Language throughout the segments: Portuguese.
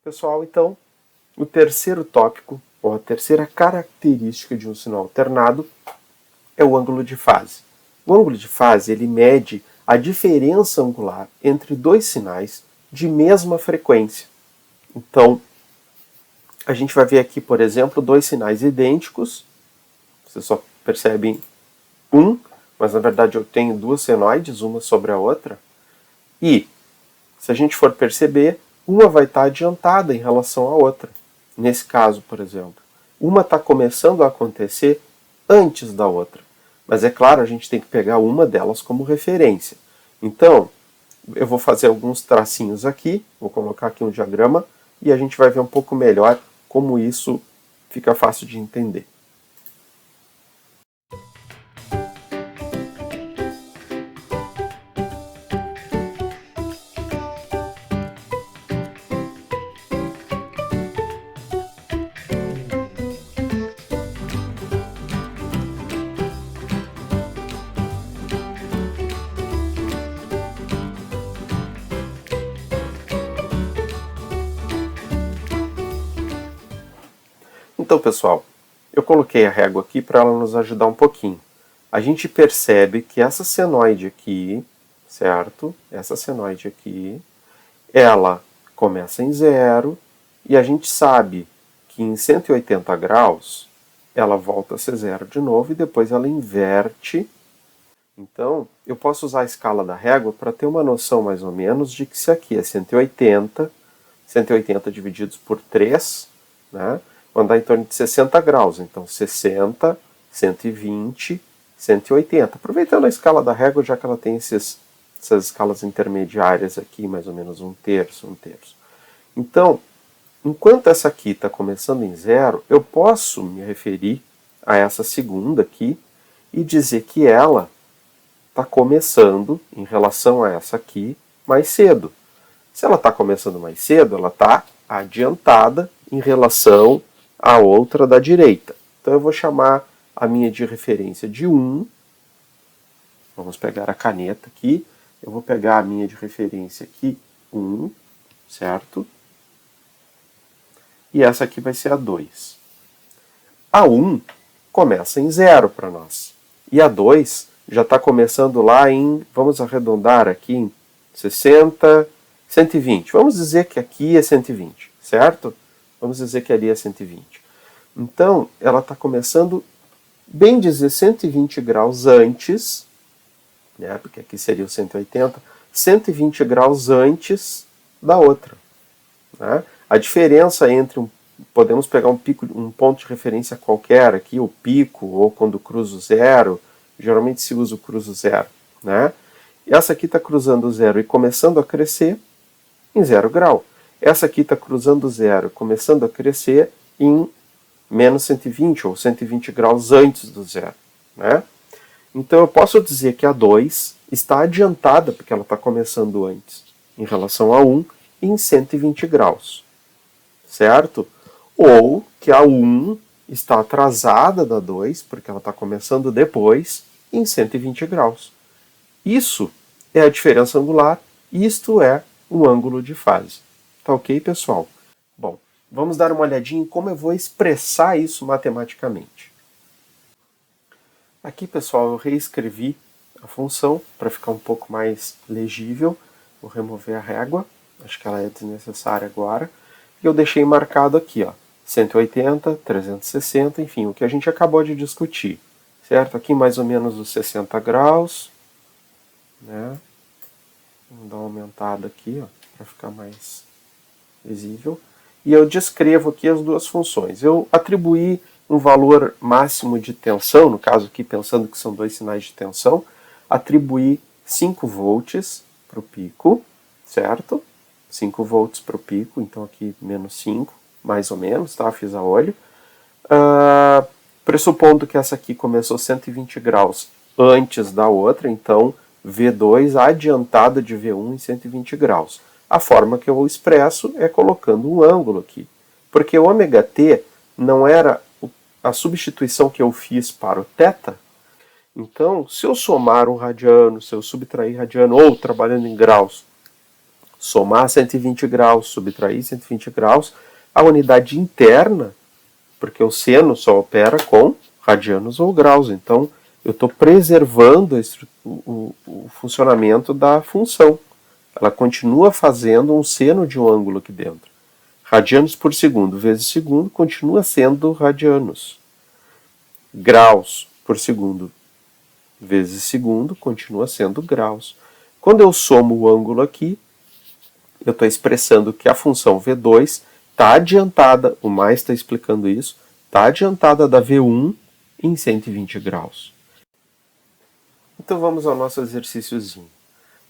Pessoal, então, o terceiro tópico, ou a terceira característica de um sinal alternado, é o ângulo de fase. O ângulo de fase ele mede a diferença angular entre dois sinais de mesma frequência. Então, a gente vai ver aqui, por exemplo, dois sinais idênticos. Vocês só percebem um, mas na verdade eu tenho duas senoides, uma sobre a outra. E, se a gente for perceber, uma vai estar adiantada em relação à outra. Nesse caso, por exemplo, uma está começando a acontecer antes da outra. Mas é claro, a gente tem que pegar uma delas como referência. Então, eu vou fazer alguns tracinhos aqui, vou colocar aqui um diagrama, e a gente vai ver um pouco melhor como isso fica fácil de entender. Então, pessoal, eu coloquei a régua aqui para ela nos ajudar um pouquinho. A gente percebe que essa senoide aqui, certo? Essa senoide aqui, ela começa em 0 e a gente sabe que em 180 graus ela volta a ser 0 de novo e depois ela inverte. Então, eu posso usar a escala da régua para ter uma noção mais ou menos de que se aqui é 180, 180 divididos por 3, né? Vão dar em torno de 60 graus. Então, 60, 120, 180. Aproveitando a escala da régua, já que ela tem essas escalas intermediárias aqui, mais ou menos um terço, um terço. Então, enquanto essa aqui está começando em 0, eu posso me referir a essa segunda aqui e dizer que ela está começando, em relação a essa aqui, mais cedo. Se ela está começando mais cedo, ela está adiantada em relação à outra da direita. Então eu vou chamar a minha de referência de 1. Vamos pegar a caneta aqui. Eu vou pegar a minha de referência aqui, 1, certo? E essa aqui vai ser a 2. A 1 começa em 0 para nós. E a 2 já está começando lá em, vamos arredondar aqui, em 60, 120. Vamos dizer que aqui é 120, certo? Vamos dizer que ali é 120. Então, ela está começando, bem dizer, 120 graus antes, né, porque aqui seria o 180, 120 graus antes da outra. Né? A diferença entre, podemos pegar um ponto de referência qualquer aqui, o pico, ou quando cruza o 0, geralmente se usa o cruzo 0. Né? Essa aqui está cruzando o 0 e começando a crescer em 0 grau. Essa aqui está cruzando o 0, começando a crescer em menos 120 ou 120 graus antes do 0. Né? Então eu posso dizer que a 2 está adiantada, porque ela está começando antes, em relação a 1, em 120 graus. Certo? Ou que a 1 está atrasada da 2, porque ela está começando depois, em 120 graus. Isso é a diferença angular, isto é o ângulo de fase. Tá ok, pessoal? Bom, vamos dar uma olhadinha em como eu vou expressar isso matematicamente. Aqui, pessoal, eu reescrevi a função para ficar um pouco mais legível. Vou remover a régua, acho que ela é desnecessária agora. E eu deixei marcado aqui, ó, 180, 360, enfim, o que a gente acabou de discutir. Certo? Aqui mais ou menos os 60 graus. Né? Vamos dar uma aumentada aqui, para ficar mais visível. E eu descrevo aqui as duas funções. Eu atribuí um valor máximo de tensão, no caso aqui pensando que são dois sinais de tensão, atribuí 5 volts para o pico, certo? 5 volts para o pico, então aqui menos 5, mais ou menos, tá? Fiz a olho. Pressupondo que essa aqui começou 120 graus antes da outra, então V2 adiantada de V1 em 120 graus. A forma que eu expresso é colocando um ângulo aqui, porque o ômega-t não era a substituição que eu fiz para o θ. Então, se eu somar um radiano, se eu subtrair radiano, ou trabalhando em graus, somar 120 graus, subtrair 120 graus, a unidade interna, porque o seno só opera com radianos ou graus, então eu estou preservando o funcionamento da função. Ela continua fazendo um seno de um ângulo aqui dentro. Radianos por segundo vezes segundo continua sendo radianos. Graus por segundo vezes segundo continua sendo graus. Quando eu somo o ângulo aqui, eu estou expressando que a função V2 está adiantada, o mais está explicando isso, está adiantada da V1 em 120 graus. Então vamos ao nosso exercíciozinho.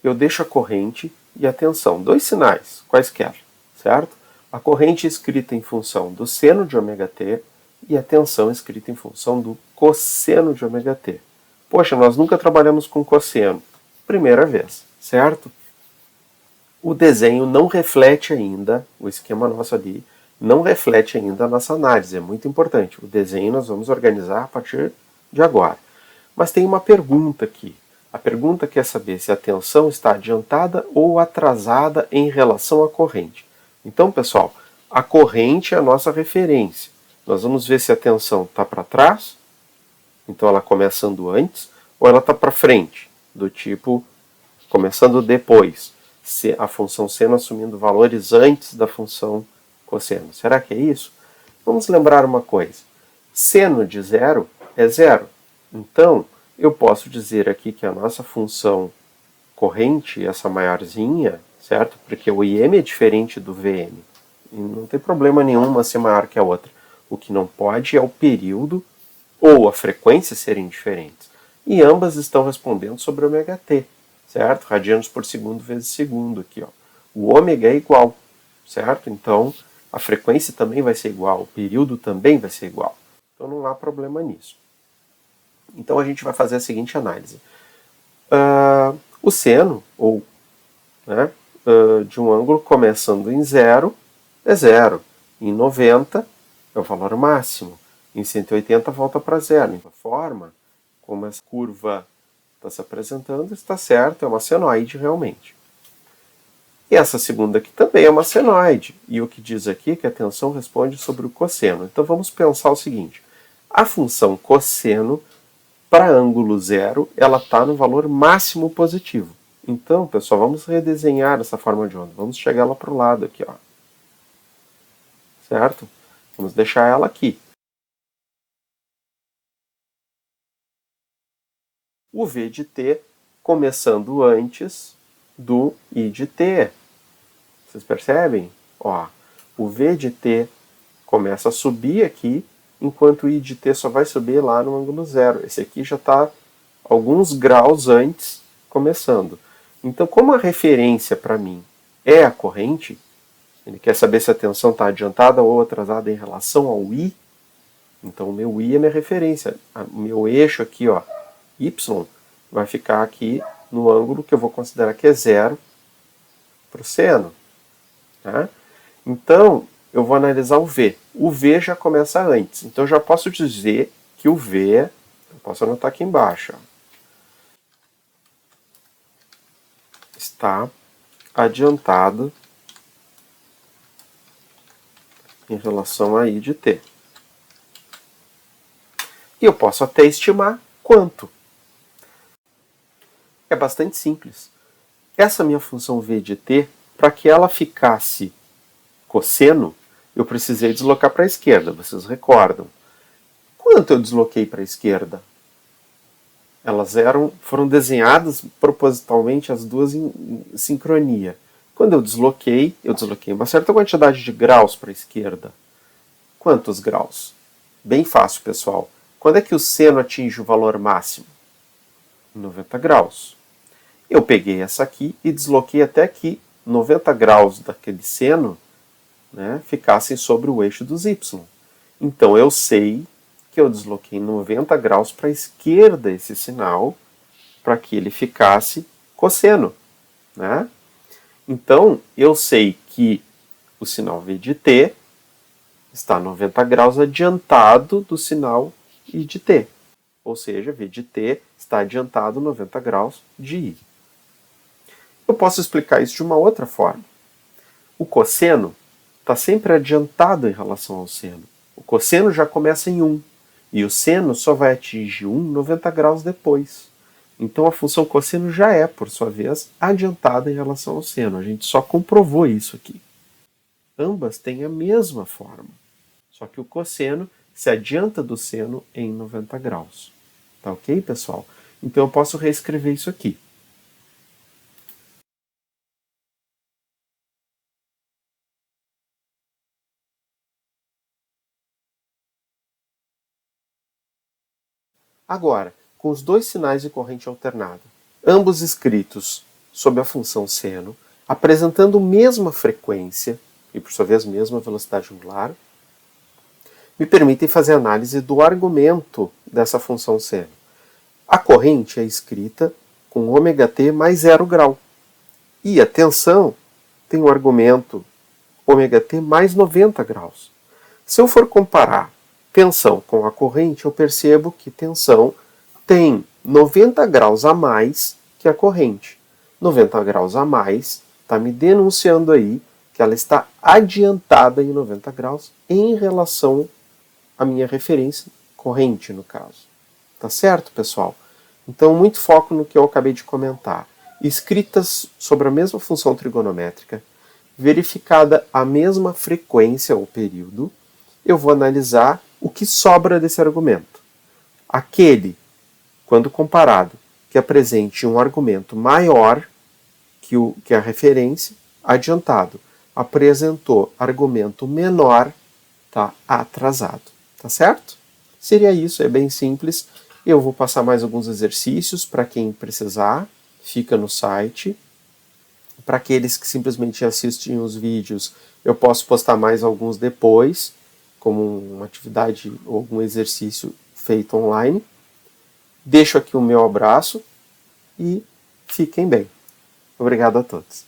Eu deixo a corrente e a tensão, dois sinais, quaisquer, certo? A corrente escrita em função do seno de ômega-t e a tensão escrita em função do cosseno de ômega-t. Poxa, nós nunca trabalhamos com cosseno. Primeira vez, certo? O desenho não reflete ainda, o esquema nosso ali, não reflete ainda a nossa análise. É muito importante. O desenho nós vamos organizar a partir de agora. Mas tem uma pergunta aqui. A pergunta quer saber se a tensão está adiantada ou atrasada em relação à corrente. Então, pessoal, a corrente é a nossa referência. Nós vamos ver se a tensão está para trás, então ela começando antes, ou ela está para frente, do tipo começando depois, se a função seno assumindo valores antes da função cosseno. Será que é isso? Vamos lembrar uma coisa. Seno de zero é zero. Então, eu posso dizer aqui que a nossa função corrente, essa maiorzinha, certo? Porque o IM é diferente do VM. E não tem problema nenhum uma ser maior que a outra. O que não pode é o período ou a frequência serem diferentes. E ambas estão respondendo sobre o ômega-t, certo? Radianos por segundo vezes segundo aqui, ó. O ômega é igual, certo? Então, a frequência também vai ser igual, o período também vai ser igual. Então não há problema nisso. Então a gente vai fazer a seguinte análise. O seno, ou de um ângulo começando em 0, é 0. Em 90 é o valor máximo. Em 180 volta para 0. Então, a forma como essa curva está se apresentando está certo, é uma senoide realmente. E essa segunda aqui também é uma senoide. E o que diz aqui é que a tensão responde sobre o cosseno. Então vamos pensar o seguinte. A função cosseno, para ângulo zero, ela está no valor máximo positivo. Então, pessoal, vamos redesenhar essa forma de onda. Vamos chegar lá para o lado aqui, ó. Certo? Vamos deixar ela aqui. O V de t começando antes do I de t. Vocês percebem? Ó, o V de t começa a subir aqui, enquanto o I de t só vai subir lá no ângulo zero. Esse aqui já está alguns graus antes começando. Então, como a referência para mim é a corrente, ele quer saber se a tensão está adiantada ou atrasada em relação ao I, então o meu I é minha referência. O meu eixo aqui, ó, Y, vai ficar aqui no ângulo que eu vou considerar que é zero para o seno. Tá? Então, eu vou analisar o V. O V já começa antes. Então, eu já posso dizer que o V, eu posso anotar aqui embaixo, ó, está adiantado em relação a I de t. E eu posso até estimar quanto. É bastante simples. Essa minha função V de t, para que ela ficasse cosseno, eu precisei deslocar para a esquerda, vocês recordam. Quanto eu desloquei para a esquerda? Elas foram desenhadas propositalmente as duas em sincronia. Quando eu desloquei uma certa quantidade de graus para a esquerda. Quantos graus? Bem fácil, pessoal. Quando é que o seno atinge o valor máximo? 90 graus. Eu peguei essa aqui e desloquei até que 90 graus daquele seno, né, ficassem sobre o eixo dos y. Então eu sei que eu desloquei 90 graus para a esquerda esse sinal para que ele ficasse cosseno. Né? Então eu sei que o sinal V de t está 90 graus adiantado do sinal I de t. Ou seja, V de t está adiantado 90 graus de I. Eu posso explicar isso de uma outra forma. O cosseno está sempre adiantado em relação ao seno. O cosseno já começa em 1, e o seno só vai atingir 1 90 graus depois. Então a função cosseno já é, por sua vez, adiantada em relação ao seno. A gente só comprovou isso aqui. Ambas têm a mesma forma, só que o cosseno se adianta do seno em 90 graus. Tá ok, pessoal? Então eu posso reescrever isso aqui. Agora, com os dois sinais de corrente alternada, ambos escritos sob a função seno, apresentando mesma frequência e, por sua vez, mesma velocidade angular, me permitem fazer análise do argumento dessa função seno. A corrente é escrita com ωt mais 0 grau. E a tensão tem o argumento ωt mais 90 graus. Se eu for comparar tensão com a corrente, eu percebo que tensão tem 90 graus a mais que a corrente. 90 graus a mais está me denunciando aí que ela está adiantada em 90 graus em relação à minha referência corrente, no caso. Tá certo, pessoal? Então, muito foco no que eu acabei de comentar. Escritas sobre a mesma função trigonométrica, verificada a mesma frequência ou período, eu vou analisar o que sobra desse argumento. Aquele, quando comparado, que apresente um argumento maior que a referência, adiantado. Apresentou argumento menor, está atrasado. Tá certo? Seria isso, é bem simples. Eu vou passar mais alguns exercícios para quem precisar, fica no site. Para aqueles que simplesmente assistem os vídeos, eu posso postar mais alguns depois, como uma atividade ou algum exercício feito online. Deixo aqui o meu abraço e fiquem bem. Obrigado a todos.